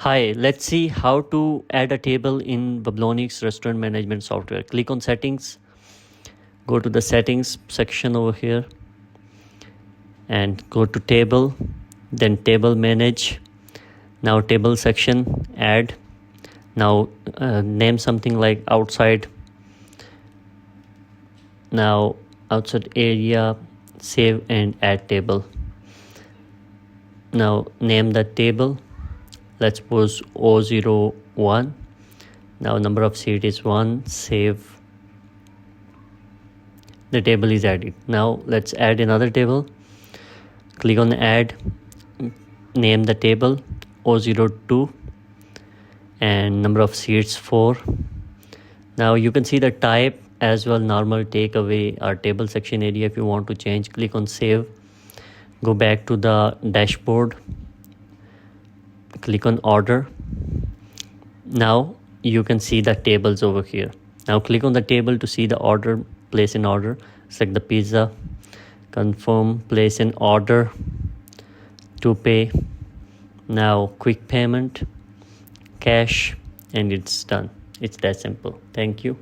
Hi, let's see how to add a table in Weblonix Restaurant Management Software. Click on Settings, go to the Settings section over here and go to Table, then Table Manage. Now Table section, Add. Now name something like Outside. Now Outside Area, Save and Add Table. Now name the table. Let's suppose O01. Now number of seat is 1. Save. The table is added. Now let's add another table. Click on Add. Name the table O02 and number of seats 4. Now you can see the type as well, normal, takeaway, or table section area. If you want to change, click on Save. Go back to the dashboard. Click on Order. Now you can see the tables over here. Now click on the table to see the order, place an order. Select the pizza, confirm, place an order, to pay. Now quick payment, cash, and it's done. It's that simple. Thank you.